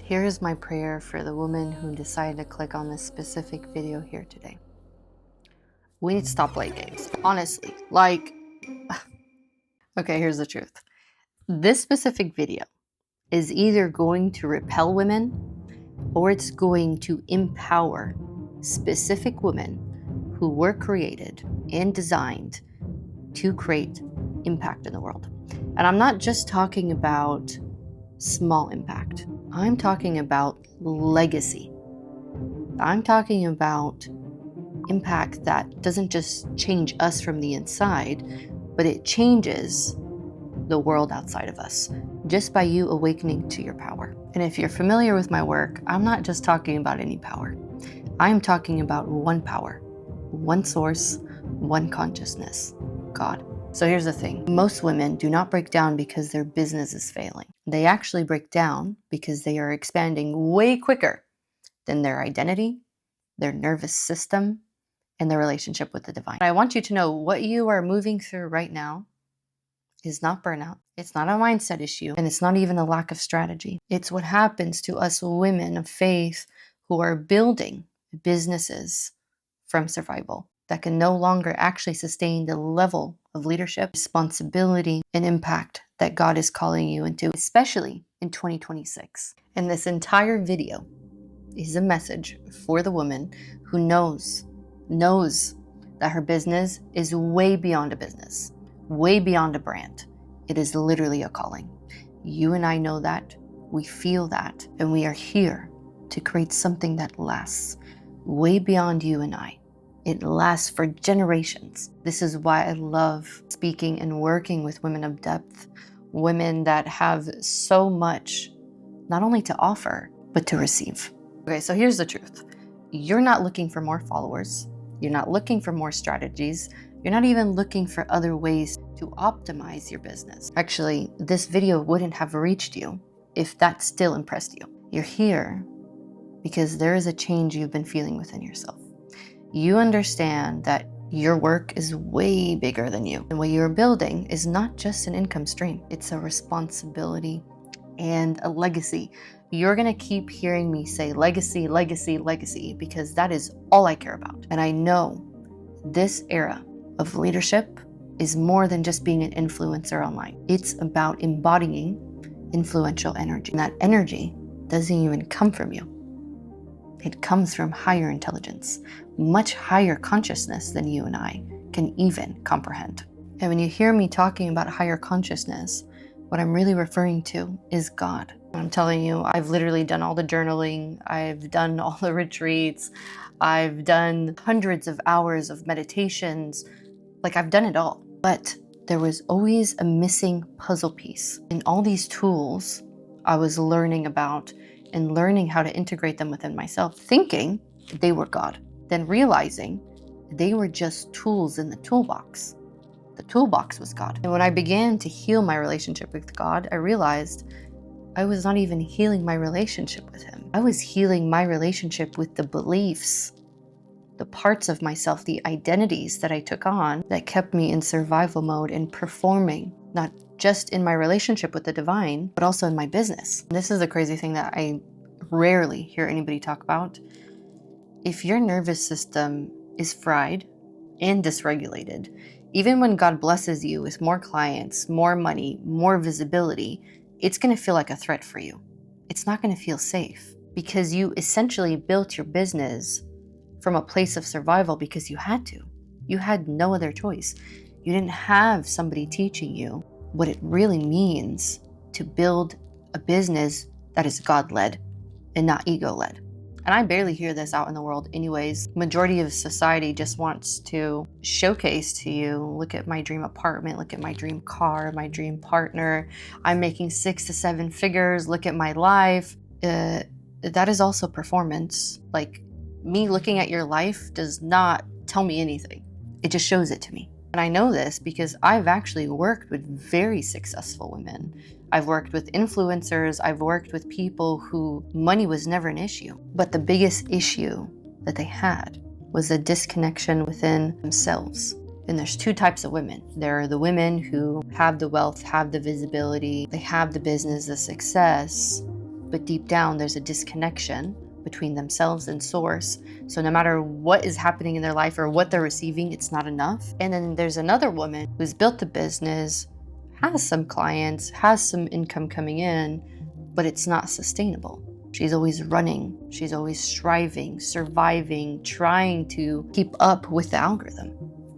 Here is my prayer for the woman who decided to click on this specific video here today. We need to stop playing games. Honestly, okay, here's the truth. This specific video is either going to repel women or it's going to empower specific women who were created and designed to create impact in the world. And I'm not just talking about small impact. I'm talking about legacy. I'm talking about impact that doesn't just change us from the inside, but it changes the world outside of us just by you awakening to your power. And if you're familiar with my work, I'm not just talking about any power. I'm talking about one power, one source, one consciousness, God. So here's the thing. Most women do not break down because their business is failing. They actually break down because they are expanding way quicker than their identity, their nervous system, and their relationship with the divine. I want you to know what you are moving through right now is not burnout. It's not a mindset issue, and it's not even a lack of strategy. It's what happens to us women of faith who are building businesses from survival that can no longer actually sustain the level of leadership, responsibility, and impact that God is calling you into, especially in 2026. And this entire video is a message for the woman who knows that her business is way beyond a business, way beyond a brand. It is literally a calling. You and I know that, we feel that, and we are here to create something that lasts way beyond you and I. It lasts for generations. This is why I love speaking and working with women of depth, women that have so much not only to offer, but to receive. Okay, so here's the truth. You're not looking for more followers. You're not looking for more strategies. You're not even looking for other ways to optimize your business. Actually, this video wouldn't have reached you if that still impressed you. You're here because there is a change you've been feeling within yourself. You understand that your work is way bigger than you. And what you're building is not just an income stream. It's a responsibility and a legacy. You're gonna keep hearing me say legacy, legacy, legacy, because that is all I care about. And I know this era of leadership is more than just being an influencer online. It's about embodying influential energy. And that energy doesn't even come from you. It comes from higher intelligence, much higher consciousness than you and I can even comprehend. And when you hear me talking about higher consciousness, what I'm really referring to is God. I'm telling you, I've literally done all the journaling, I've done all the retreats, I've done hundreds of hours of meditations, like I've done it all. But there was always a missing puzzle piece. In all these tools I was learning about and learning how to integrate them within myself, thinking they were God, then realizing they were just tools in the toolbox. The toolbox was God. And when I began to heal my relationship with God, I realized I was not even healing my relationship with Him. I was healing my relationship with the beliefs, the parts of myself, the identities that I took on that kept me in survival mode and performing, not just in my relationship with the divine, but also in my business. And this is the crazy thing that I rarely hear anybody talk about. If your nervous system is fried and dysregulated, even when God blesses you with more clients, more money, more visibility, it's going to feel like a threat for you. It's not going to feel safe because you essentially built your business from a place of survival because you had to. You had no other choice. You didn't have somebody teaching you what it really means to build a business that is God-led and not ego-led. And I barely hear this out in the world anyways. Majority of society just wants to showcase to you, look at my dream apartment, look at my dream car, my dream partner. I'm making 6 to 7 figures, look at my life. That is also performance. Like, me looking at your life does not tell me anything. It just shows it to me. And I know this because I've actually worked with very successful women. I've worked with influencers. I've worked with people who money was never an issue. But the biggest issue that they had was a disconnection within themselves. And there's two types of women. There are the women who have the wealth, have the visibility, they have the business, the success, but deep down there's a disconnection between themselves and source. So no matter what is happening in their life or what they're receiving, it's not enough. And then there's another woman who's built a business, has some clients, has some income coming in, but it's not sustainable. She's always running, she's always striving, surviving, trying to keep up with the algorithm.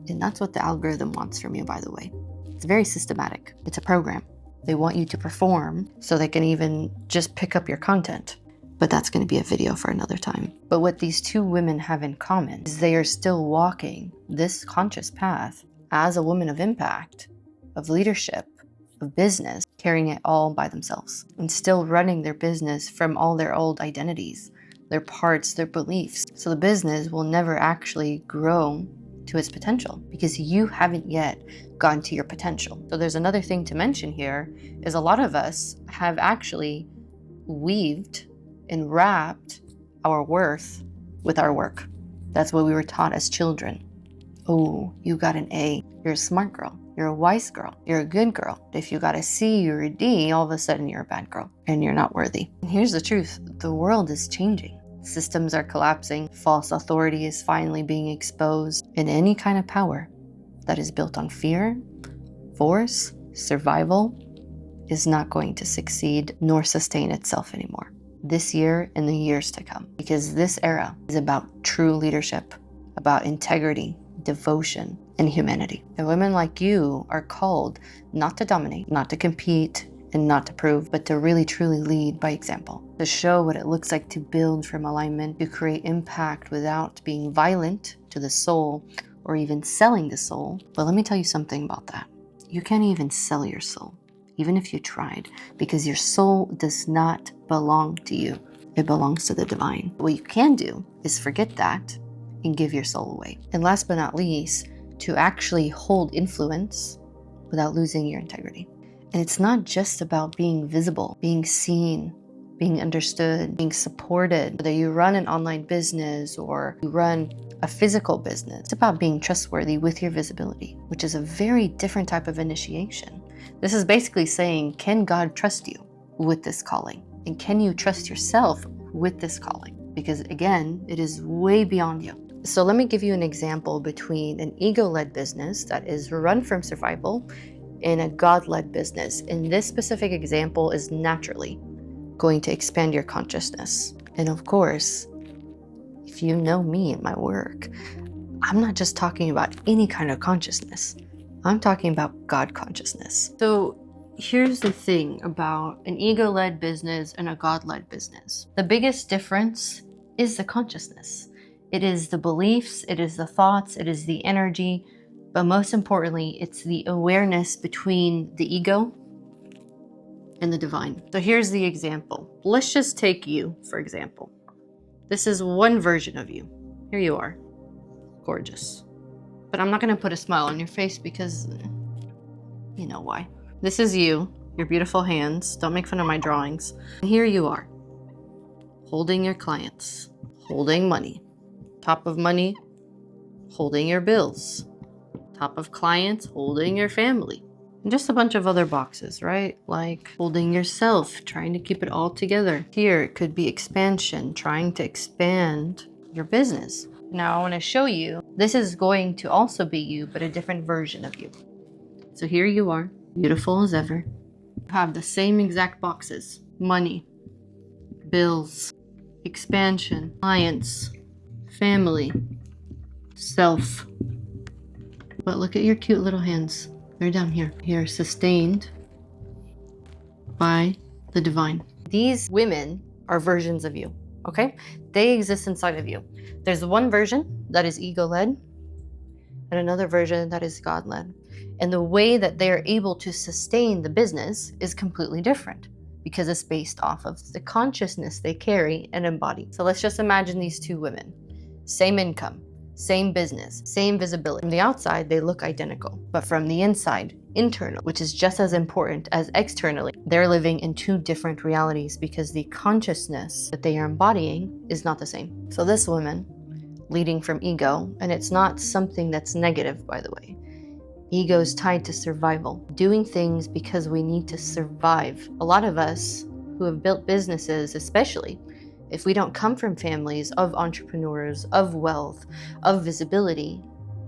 And that's what the algorithm wants from you, by the way. It's very systematic. It's a program. They want you to perform so they can even just pick up your content. But that's going to be a video for another time. But what these two women have in common is they are still walking this conscious path as a woman of impact, of leadership, of business, carrying it all by themselves and still running their business from all their old identities, their parts, their beliefs. So the business will never actually grow to its potential because you haven't yet gotten to your potential. So there's another thing to mention here is a lot of us have actually weaved and wrapped our worth with our work. That's what we were taught as children. Oh, you got an A, you're a smart girl, you're a wise girl, you're a good girl. If you got a C or a D, all of a sudden you're a bad girl and you're not worthy. And here's the truth, the world is changing. Systems are collapsing, false authority is finally being exposed, and any kind of power that is built on fear, force, survival is not going to succeed nor sustain itself anymore this year and the years to come, because this era is about true leadership, about integrity, devotion, and humanity. And women like you are called not to dominate, not to compete, and not to prove, but to really truly lead by example, to show what it looks like to build from alignment, to create impact without being violent to the soul or even selling the soul. But let me tell you something about that. You can't even sell your soul, even if you tried, because your soul does not belong to you. It belongs to the divine. What you can do is forget that and give your soul away. And last but not least, to actually hold influence without losing your integrity. And it's not just about being visible, being seen, being understood, being supported. Whether you run an online business or you run a physical business, it's about being trustworthy with your visibility, which is a very different type of initiation. This is basically saying, can God trust you with this calling? And can you trust yourself with this calling? Because again, it is way beyond you. So let me give you an example between an ego-led business that is run from survival and a God-led business. And this specific example is naturally going to expand your consciousness. And of course, if you know me and my work, I'm not just talking about any kind of consciousness. I'm talking about God consciousness. So here's the thing about an ego-led business and a God-led business. The biggest difference is the consciousness. It is the beliefs, it is the thoughts, it is the energy, but most importantly, it's the awareness between the ego and the divine. So here's the example. Let's just take you, for example. This is one version of you. Here you are, gorgeous. But I'm not gonna put a smile on your face because you know why. This is you, your beautiful hands. Don't make fun of my drawings. And here you are, holding your clients, holding money. Top of money, holding your bills. Top of clients, holding your family. And just a bunch of other boxes, right? Like holding yourself, trying to keep it all together. Here, it could be expansion, trying to expand your business. Now I want to show you, this is going to also be you, but a different version of you. So here you are, beautiful as ever. You have the same exact boxes. Money, bills, expansion, clients, family, self. But look at your cute little hands. They're down here. You're sustained by the divine. These women are versions of you, okay? They exist inside of you. There's one version that is ego-led and another version that is God-led. And the way that they're able to sustain the business is completely different because it's based off of the consciousness they carry and embody. So let's just imagine these two women. Same income, same business, same visibility. From the outside, they look identical, but from the inside, internal, which is just as important as externally, they're living in two different realities because the consciousness that they are embodying is not the same. So this woman leading from ego, and it's not something that's negative, by the way. Ego is tied to survival, doing things because we need to survive. A lot of us who have built businesses, especially if we don't come from families of entrepreneurs, of wealth, of visibility,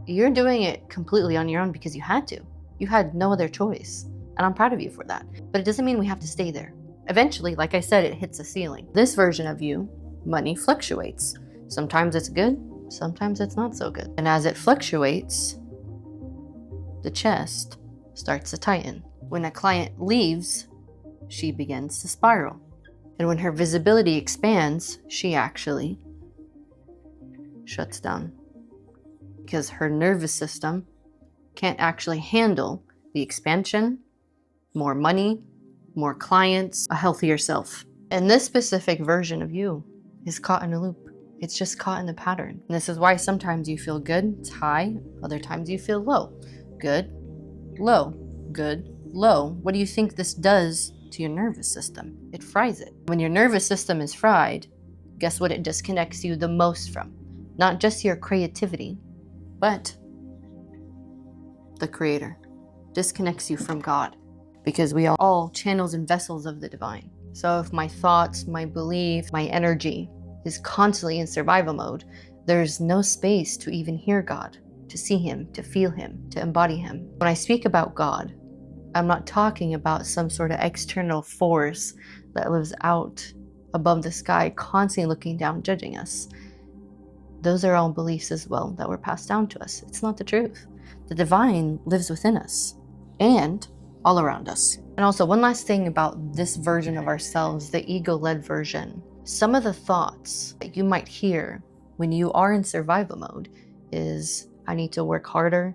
you're doing it completely on your own because you had to. You had no other choice. And I'm proud of you for that. But it doesn't mean we have to stay there. Eventually, like I said, it hits a ceiling. This version of you, money fluctuates. Sometimes it's good, sometimes it's not so good. And as it fluctuates, the chest starts to tighten. When a client leaves, she begins to spiral. And when her visibility expands, she actually shuts down because her nervous system can't actually handle the expansion, more money, more clients, a healthier self. And this specific version of you is caught in a loop. It's just caught in the pattern. And this is why sometimes you feel good, it's high, other times you feel low. Good, low, good, low. What do you think this does to your nervous system? It fries it. When your nervous system is fried, guess what it disconnects you the most from? Not just your creativity, but the Creator. Disconnects you from God, because we are all channels and vessels of the divine. So if my thoughts, my belief, my energy is constantly in survival mode, there's no space to even hear God, to see Him, to feel Him, to embody Him. When I speak about God, I'm not talking about some sort of external force that lives out above the sky, constantly looking down, judging us. Those are all beliefs as well that were passed down to us. It's not the truth. The divine lives within us and all around us. And also, one last thing about this version of ourselves, the ego-led version. Some of the thoughts that you might hear when you are in survival mode is, I need to work harder,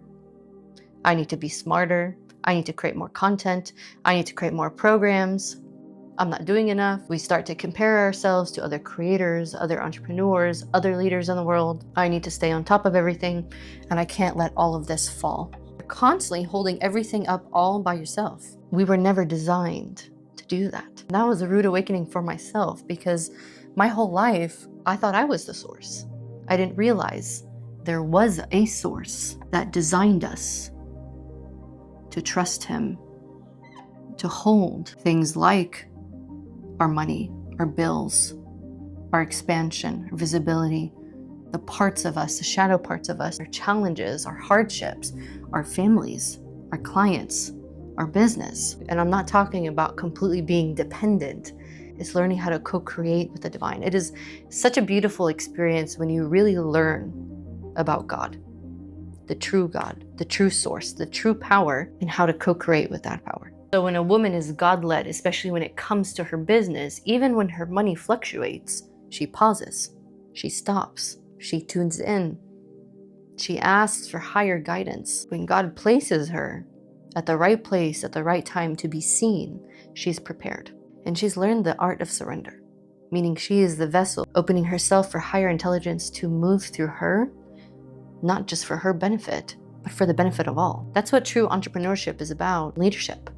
I need to be smarter, I need to create more content, I need to create more programs, I'm not doing enough. We start to compare ourselves to other creators, other entrepreneurs, other leaders in the world. I need to stay on top of everything, and I can't let all of this fall. You're constantly holding everything up all by yourself. We were never designed to do that. And that was a rude awakening for myself, because my whole life, I thought I was the source. I didn't realize there was a source that designed us to trust Him, to hold things like our money, our bills, our expansion, our visibility, the parts of us, the shadow parts of us, our challenges, our hardships, our families, our clients, our business. And I'm not talking about completely being dependent. It's learning how to co-create with the divine. It is such a beautiful experience when you really learn about God, the true source, the true power, and how to co-create with that power. So when a woman is God-led, especially when it comes to her business, even when her money fluctuates, she pauses, she stops, she tunes in, she asks for higher guidance. When God places her at the right place at the right time to be seen, she's prepared. And she's learned the art of surrender, meaning she is the vessel, opening herself for higher intelligence to move through her, not just for her benefit, but for the benefit of all. That's what true entrepreneurship is about, leadership.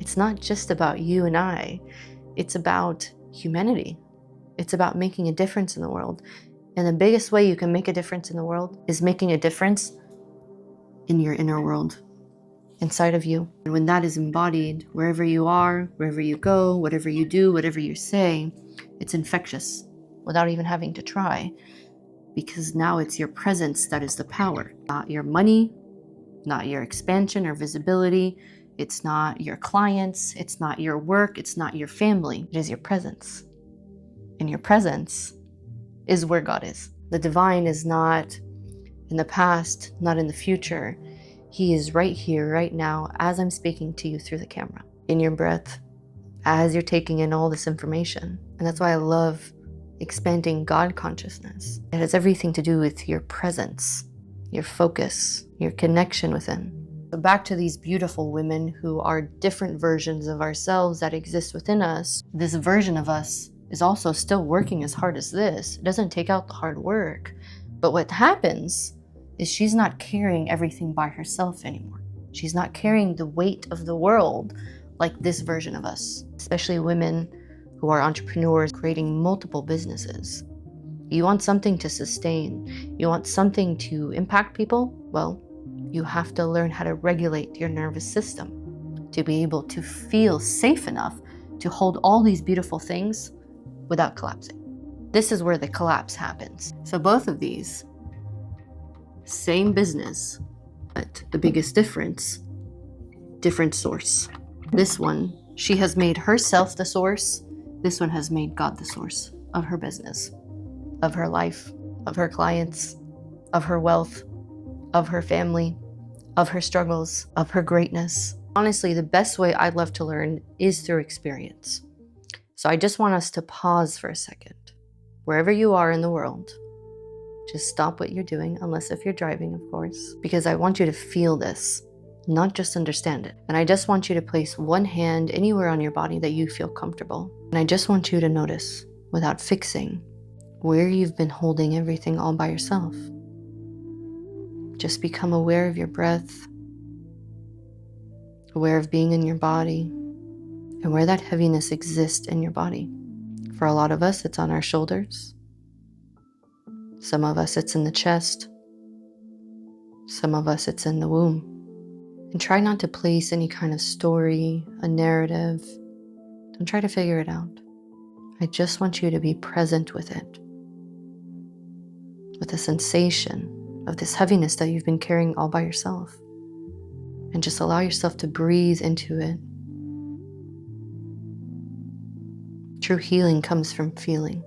It's not just about you and I. It's about humanity. It's about making a difference in the world. And the biggest way you can make a difference in the world is making a difference in your inner world, inside of you. And when that is embodied, wherever you are, wherever you go, whatever you do, whatever you say, it's infectious without even having to try. Because now it's your presence that is the power, not your money, not your expansion or visibility. It's not your clients, it's not your work, it's not your family, it is your presence. And your presence is where God is. The divine is not in the past, not in the future. He is right here, right now, as I'm speaking to you through the camera, in your breath, as you're taking in all this information. And that's why I love expanding God consciousness. It has everything to do with your presence, your focus, your connection within. So back to these beautiful women who are different versions of ourselves that exist within us. This version of us is also still working as hard as this. It doesn't take out the hard work. But what happens is she's not carrying everything by herself anymore. She's not carrying the weight of the world like this version of us, especially women who are entrepreneurs creating multiple businesses. You want something to sustain. You want something to impact people? Well, you have to learn how to regulate your nervous system to be able to feel safe enough to hold all these beautiful things without collapsing. This is where the collapse happens. So both of these, same business, but the biggest difference, different source. This one, she has made herself the source. This one has made God the source of her business, of her life, of her clients, of her wealth, of her family, of her struggles, of her greatness. Honestly, the best way I'd love to learn is through experience. So I just want us to pause for a second. Wherever you are in the world, just stop what you're doing, unless if you're driving, of course, because I want you to feel this, not just understand it. And I just want you to place one hand anywhere on your body that you feel comfortable. And I just want you to notice, without fixing, where you've been holding everything all by yourself. Just become aware of your breath, aware of being in your body, and where that heaviness exists in your body. For a lot of us, it's on our shoulders. Some of us, it's in the chest. Some of us, it's in the womb. And try not to place any kind of story, a narrative. Don't try to figure it out. I just want you to be present with it, with the sensation of this heaviness that you've been carrying all by yourself. And just allow yourself to breathe into it. True healing comes from feeling.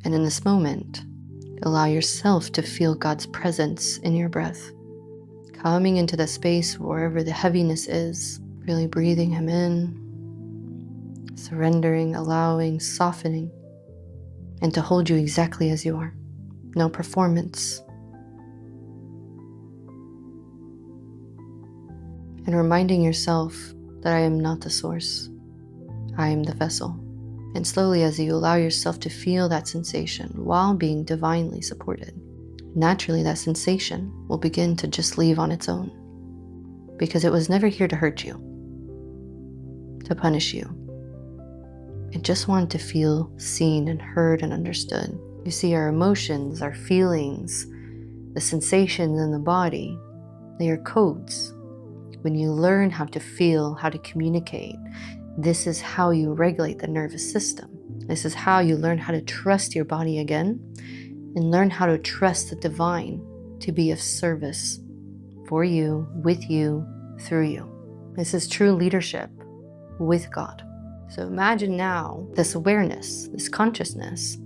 And in this moment, allow yourself to feel God's presence in your breath. Coming into the space wherever the heaviness is, really breathing Him in, surrendering, allowing, softening, and to hold you exactly as you are. No performance. And reminding yourself that I am not the source. I am the vessel. And slowly, as you allow yourself to feel that sensation while being divinely supported, naturally that sensation will begin to just leave on its own, because it was never here to hurt you, to punish you. It just wanted to feel seen and heard and understood. You see, our emotions, our feelings, the sensations in the body, they are codes. When you learn how to feel, how to communicate, this is how you regulate the nervous system. This is how you learn how to trust your body again and learn how to trust the divine to be of service for you, with you, through you. This is true leadership with God. So imagine now this awareness, this consciousness,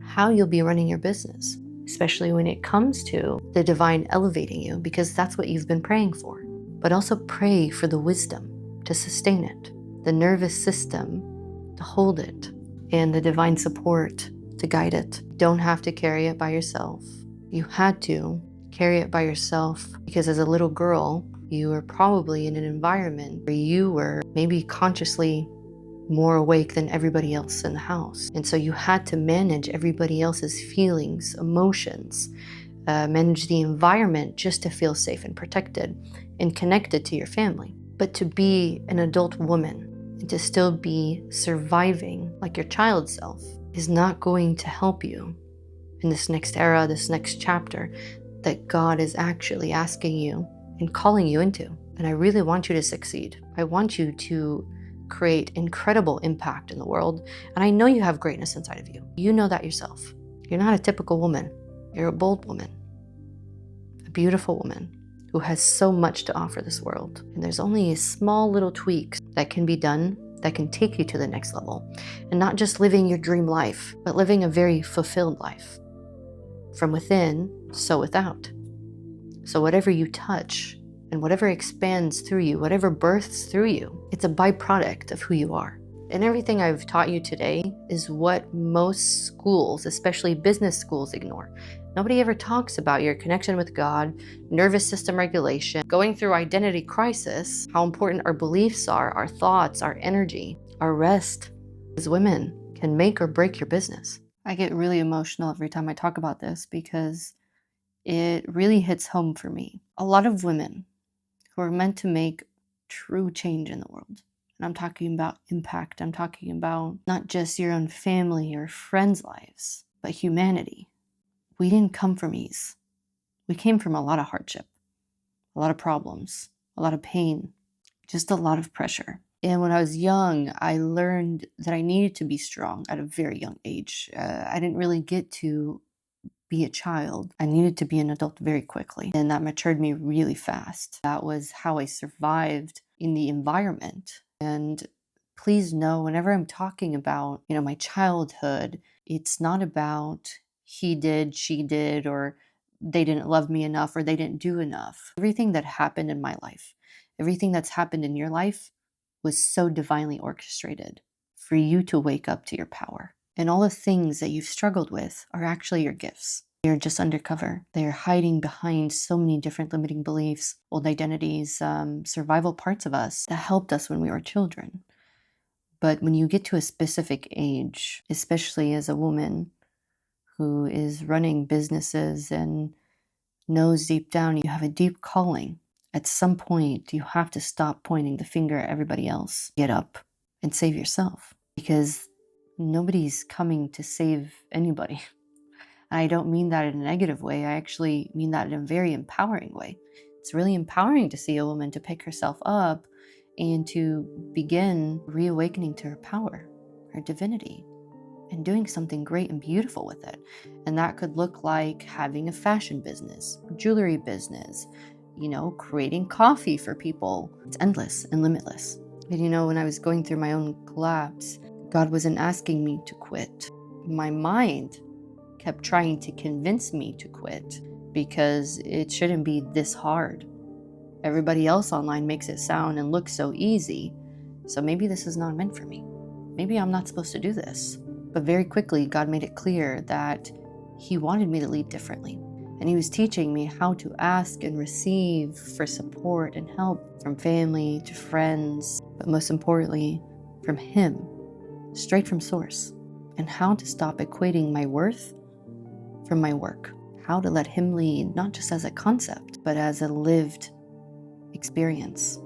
how you'll be running your business, especially when it comes to the divine elevating you, because that's what you've been praying for. But also pray for the wisdom to sustain it, the nervous system to hold it, and the divine support to guide it. You don't have to carry it by yourself. You had to carry it by yourself because as a little girl, you were probably in an environment where you were maybe consciously more awake than everybody else in the house. And so you had to manage everybody else's feelings, emotions, manage the environment just to feel safe and protected and connected to your family. But to be an adult woman and to still be surviving like your child self is not going to help you in this next era, this next chapter that God is actually asking you and calling you into. And I really want you to succeed. I want you to create incredible impact in the world. And I know you have greatness inside of you. You know that yourself. You're not a typical woman. You're a bold woman, a beautiful woman who has so much to offer this world. And there's only small little tweaks that can be done that can take you to the next level. And not just living your dream life, but living a very fulfilled life. From within, so without. So whatever you touch and whatever expands through you, whatever births through you, it's a byproduct of who you are. And everything I've taught you today is what most schools, especially business schools, ignore. Nobody ever talks about your connection with God, nervous system regulation, going through identity crisis, how important our beliefs are, our thoughts, our energy, our rest as women can make or break your business. I get really emotional every time I talk about this because it really hits home for me. A lot of women who are meant to make true change in the world, And I'm talking about impact. I'm talking about not just your own family or friends' lives, but humanity. We didn't come from ease. We came from a lot of hardship, a lot of problems, a lot of pain, just a lot of pressure. And when I was young, I learned that I needed to be strong at a very young age. I didn't really get to be a child. I needed to be an adult very quickly, and that matured me really fast. That was how I survived in the environment. And please know, whenever I'm talking about, my childhood, it's not about he did, she did, or they didn't love me enough, or they didn't do enough. Everything that happened in my life, everything that's happened in your life was so divinely orchestrated for you to wake up to your power. And all the things that you've struggled with are actually your gifts. They're just undercover. They're hiding behind so many different limiting beliefs, old identities, survival parts of us that helped us when we were children. But when you get to a specific age, especially as a woman who is running businesses and knows deep down you have a deep calling, at some point you have to stop pointing the finger at everybody else. Get up and save yourself, because nobody's coming to save anybody. I don't mean that in a negative way. I actually mean that in a very empowering way. It's really empowering to see a woman to pick herself up and to begin reawakening to her power, her divinity, and doing something great and beautiful with it. And that could look like having a fashion business, jewelry business, creating coffee for people. It's endless and limitless. And when I was going through my own collapse, God wasn't asking me to quit. My mind kept trying to convince me to quit because it shouldn't be this hard. Everybody else online makes it sound and look so easy. So maybe this is not meant for me. Maybe I'm not supposed to do this. But very quickly, God made it clear that He wanted me to lead differently. And He was teaching me how to ask and receive for support and help from family to friends, but most importantly, from Him, straight from source. And how to stop equating my worth from my work. How to let Him lead, not just as a concept, but as a lived experience,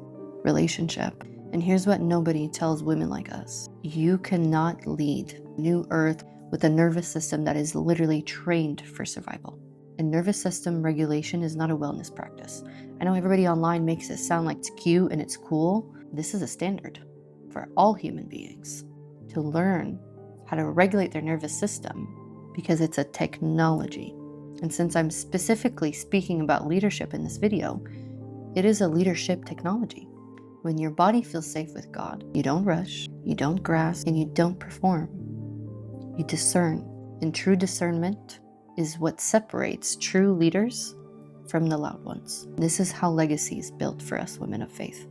relationship. And here's what nobody tells women like us. You cannot lead New Earth with a nervous system that is literally trained for survival. And nervous system regulation is not a wellness practice. I know everybody online makes it sound like it's cute and it's cool. This is a standard for all human beings to learn how to regulate their nervous system, because it's a technology. And since I'm specifically speaking about leadership in this video, it is a leadership technology. When your body feels safe with God, you don't rush, you don't grasp, and you don't perform. You discern. And true discernment is what separates true leaders from the loud ones. This is how legacy is built for us women of faith,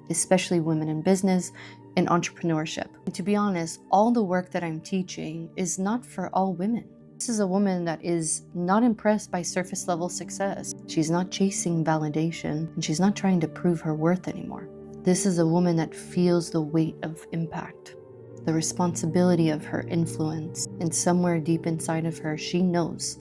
especially women in business and entrepreneurship. And to be honest, all the work that I'm teaching is not for all women. This is a woman that is not impressed by surface level success. She's not chasing validation, and she's not trying to prove her worth anymore. This is a woman that feels the weight of impact, the responsibility of her influence, and somewhere deep inside of her, she knows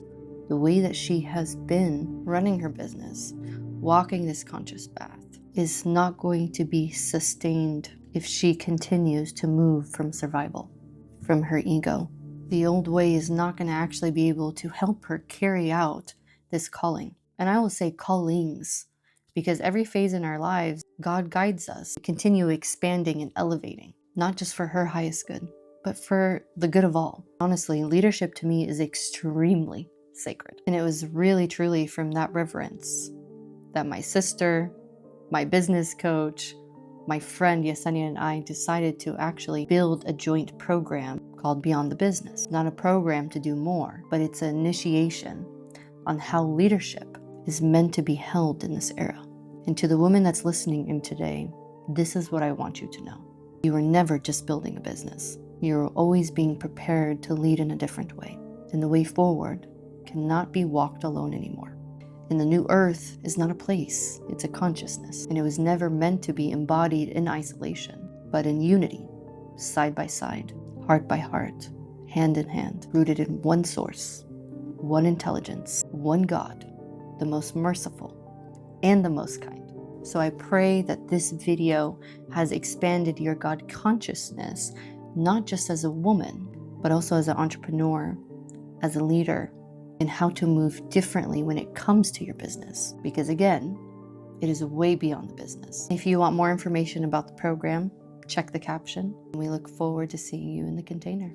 the way that she has been running her business, walking this conscious path, is not going to be sustained if she continues to move from survival, from her ego. The old way is not going to actually be able to help her carry out this calling. And I will say callings, because every phase in our lives, God guides us to continue expanding and elevating, not just for her highest good, but for the good of all. Honestly, leadership to me is extremely sacred. And it was really, truly from that reverence that my sister, my business coach, my friend Yesenia, and I decided to actually build a joint program called Beyond the Business. Not a program to do more, but it's an initiation on how leadership is meant to be held in this era. And to the woman that's listening in today, this is what I want you to know. You are never just building a business. You're always being prepared to lead in a different way. And the way forward cannot be walked alone anymore. And the new earth is not a place, it's a consciousness. And it was never meant to be embodied in isolation, but in unity, side by side, heart by heart, hand in hand, rooted in one source, one intelligence, one God, the most merciful and the most kind. So I pray that this video has expanded your God consciousness, not just as a woman, but also as an entrepreneur, as a leader, and how to move differently when it comes to your business. Because again, it is way beyond the business. If you want more information about the program, check the caption. We look forward to seeing you in the container.